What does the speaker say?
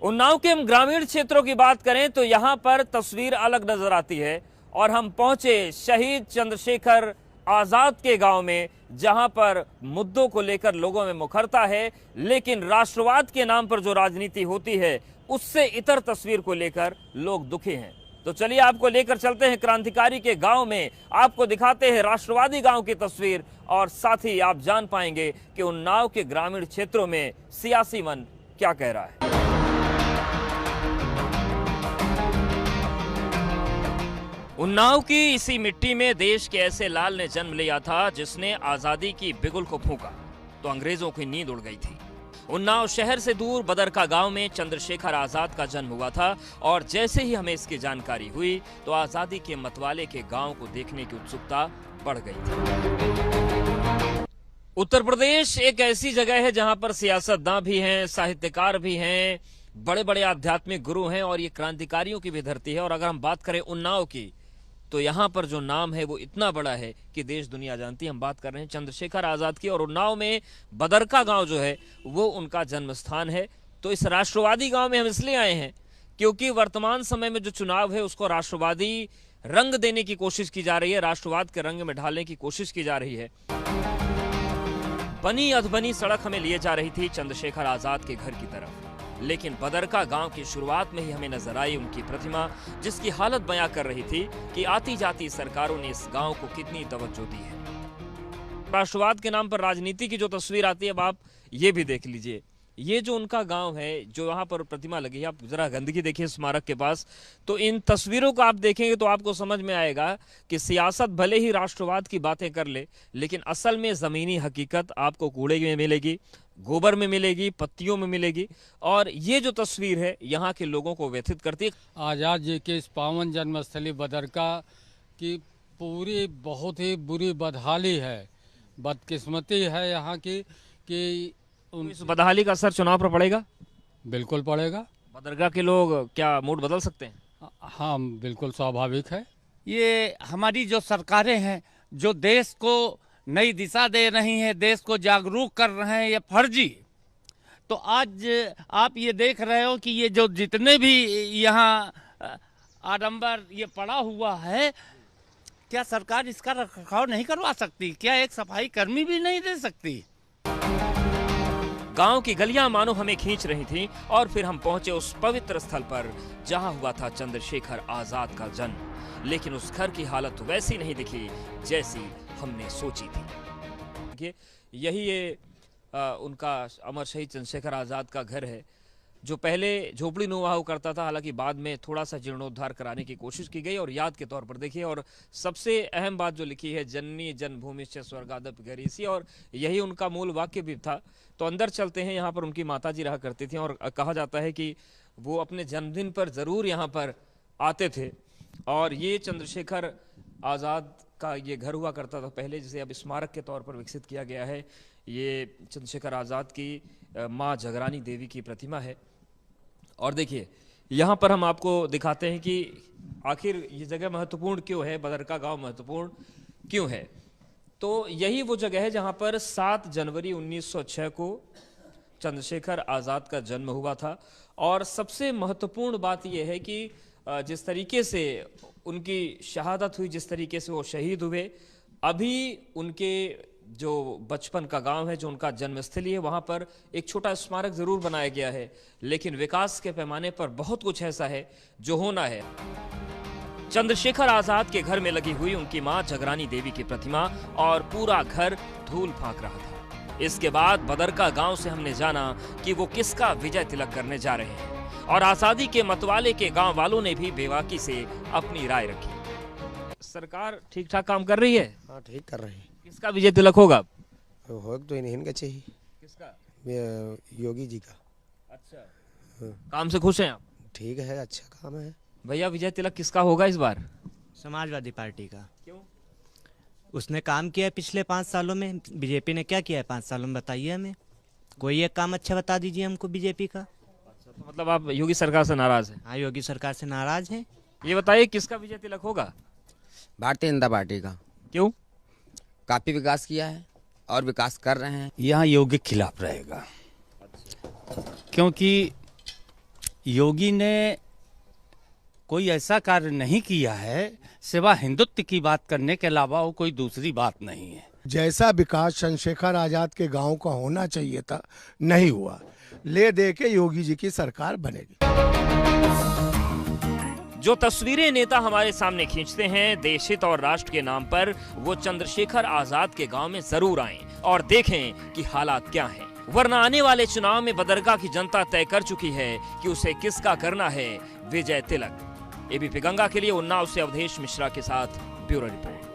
उन्नाव के हम ग्रामीण क्षेत्रों की बात करें तो यहां पर तस्वीर अलग नजर आती है और हम पहुंचे शहीद चंद्रशेखर आजाद के गांव में, जहां पर मुद्दों को लेकर लोगों में मुखरता है, लेकिन राष्ट्रवाद के नाम पर जो राजनीति होती है उससे इतर तस्वीर को लेकर लोग दुखी हैं। तो चलिए आपको लेकर चलते हैं क्रांतिकारी के गांव में, आपको दिखाते हैं राष्ट्रवादी गांव की तस्वीर और साथ ही आप जान पाएंगे कि उन्नाव के ग्रामीण क्षेत्रों में सियासी मन क्या कह रहा है। उन्नाव की इसी मिट्टी में देश के ऐसे लाल ने जन्म लिया था जिसने आजादी की बिगुल को फूंका तो अंग्रेजों की नींद उड़ गई थी। उन्नाव शहर से दूर बदरका गांव में चंद्रशेखर आजाद का जन्म हुआ था और जैसे ही हमें इसकी जानकारी हुई तो आजादी के मतवाले के गांव को देखने की उत्सुकता बढ़ गई थी। उत्तर प्रदेश एक ऐसी जगह है जहां पर सियासतदान भी हैं, साहित्यकार भी हैं, बड़े बड़े आध्यात्मिक गुरु हैं और ये क्रांतिकारियों की भी धरती है। और अगर हम बात करें उन्नाव की तो यहाँ पर जो नाम है वो इतना बड़ा है कि देश दुनिया जानती है। हम बात कर रहे हैं चंद्रशेखर आजाद की और उन्नाव में बदरका गांव जो है वो उनका जन्म स्थान है। तो इस राष्ट्रवादी गांव में हम इसलिए आए हैं क्योंकि वर्तमान समय में जो चुनाव है उसको राष्ट्रवादी रंग देने की कोशिश की जा रही है, राष्ट्रवाद के रंग में ढालने की कोशिश की जा रही है। बनी अधबनी सड़क हमें लिए जा रही थी चंद्रशेखर आजाद के घर की तरफ, लेकिन बदरका गांव की शुरुआत में ही हमें नजर आई उनकी प्रतिमा, जिसकी हालत बयां कर रही थी कि आती जाती सरकारों ने इस गांव को कितनी तवज्जो दी है। राष्ट्रवाद के नाम पर राजनीति की जो तस्वीर आती है अब आप ये भी देख लीजिए। ये जो उनका गांव है, जो यहाँ पर प्रतिमा लगी है, आप जरा गंदगी देखिए स्मारक के पास, तो इन तस्वीरों को आप देखेंगे तो आपको समझ में आएगा कि सियासत भले ही राष्ट्रवाद की बातें कर ले, लेकिन असल में जमीनी हकीकत आपको कूड़े में मिलेगी, गोबर में मिलेगी, पत्तियों में मिलेगी। और ये जो तस्वीर है यहाँ के लोगों को व्यथित करती है। आजाद जी के इस पावन जन्मस्थली बदरका की पूरी बहुत ही बुरी बदहाली है, बदकिस्मती है यहाँ की कि इस बदहाली का असर चुनाव पर पड़ेगा। बिल्कुल पड़ेगा। बदरका के लोग क्या मूड बदल सकते हैं? हाँ, बिल्कुल स्वाभाविक है। ये हमारी जो सरकारें हैं जो देश को नई दिशा दे रही हैं, देश को जागरूक कर रहे हैं, ये फर्जी। तो आज आप ये देख रहे हो कि ये जो जितने भी यहाँ आडंबर ये पड़ा हुआ है, क्या सरकार इसका रखरखाव नहीं करवा सकती? क्या एक सफाई कर्मी भी नहीं दे सकती? गांव की गलियां मानो हमें खींच रही थीं और फिर हम पहुंचे उस पवित्र स्थल पर जहां हुआ था चंद्रशेखर आजाद का जन्म। लेकिन उस घर की हालत वैसी नहीं दिखी जैसी हमने सोची थी। यही ये उनका अमर शहीद चंद्रशेखर आजाद का घर है, जो पहले झोपड़ी नुमा हुआ करता था, हालांकि बाद में थोड़ा सा जीर्णोद्धार कराने की कोशिश की गई और याद के तौर पर देखिए। और सबसे अहम बात जो लिखी है, जननी जन्मभूमिश्च स्वर्गादपि गरीयसी, और यही उनका मूल वाक्य भी था। तो अंदर चलते हैं। यहाँ पर उनकी माताजी रहा करती थी और कहा जाता है कि वो अपने जन्मदिन पर जरूर यहाँ पर आते थे। और ये चंद्रशेखर आजाद का ये घर हुआ करता था पहले, जिसे अब स्मारक के तौर पर विकसित किया गया है। ये चंद्रशेखर आजाद की माँ जगरानी देवी की प्रतिमा है। और देखिए यहाँ पर हम आपको दिखाते हैं कि आखिर ये जगह महत्वपूर्ण क्यों है, बदरका गांव महत्वपूर्ण क्यों है। तो यही वो जगह है जहां पर 7 जनवरी 1906 को चंद्रशेखर आजाद का जन्म हुआ था। और सबसे महत्वपूर्ण बात यह है कि जिस तरीके से उनकी शहादत हुई, जिस तरीके से वो शहीद हुए, अभी उनके जो बचपन का गांव है, जो उनका जन्मस्थली है, वहां पर एक छोटा स्मारक जरूर बनाया गया है, लेकिन विकास के पैमाने पर बहुत कुछ ऐसा है जो होना है। चंद्रशेखर आजाद के घर में लगी हुई उनकी मां जगरानी देवी की प्रतिमा और पूरा घर धूल फांक रहा था। इसके बाद बदरका गांव से हमने जाना कि वो किसका विजय तिलक करने जा रहे हैं और आजादी के मतवाले के गांव वालों ने भी बेबाकी से अपनी राय रखी। सरकार ठीक ठाक काम कर रही है? हाँ, ठीक कर रही है। किसका विजय तिलक होगा? हो तो इन्हीं चाहिए। किसका? योगी जी का। अच्छा, काम से खुश हैं आप? ठीक है, अच्छा काम है। भैया विजय तिलक किसका होगा इस बार? समाजवादी पार्टी का। क्यों? उसने काम किया है पिछले 5 सालों में। बीजेपी ने क्या किया है 5 सालों में, बताइए हमें। कोई एक काम अच्छा बता दीजिए हमको बीजेपी का। अच्छा, तो मतलब आप योगी सरकार से नाराज हैं? हाँ, योगी सरकार से नाराज हैं। ये बताइए किसका विजय तिलक होगा? भारतीय जनता पार्टी का। क्यों? काफी विकास किया है और विकास कर रहे हैं। यहाँ योगी के खिलाफ रहेगा, क्योंकि योगी ने कोई ऐसा कार्य नहीं किया है सिवा हिंदुत्व की बात करने के अलावा वो कोई दूसरी बात नहीं है। जैसा विकास चंद्रशेखर आजाद के गांव का होना चाहिए था नहीं हुआ। ले दे के योगी जी की सरकार बनेगी। जो तस्वीरें नेता हमारे सामने खींचते हैं देश हित और राष्ट्र के नाम पर, वो चंद्रशेखर आजाद के गांव में जरूर आएं और देखें कि हालात क्या हैं। वरना आने वाले चुनाव में बदरका की जनता तय कर चुकी है कि उसे किसका करना है विजय तिलक। एबीपी गंगा के लिए उन्नाव से अवधेश मिश्रा के साथ ब्यूरो रिपोर्ट।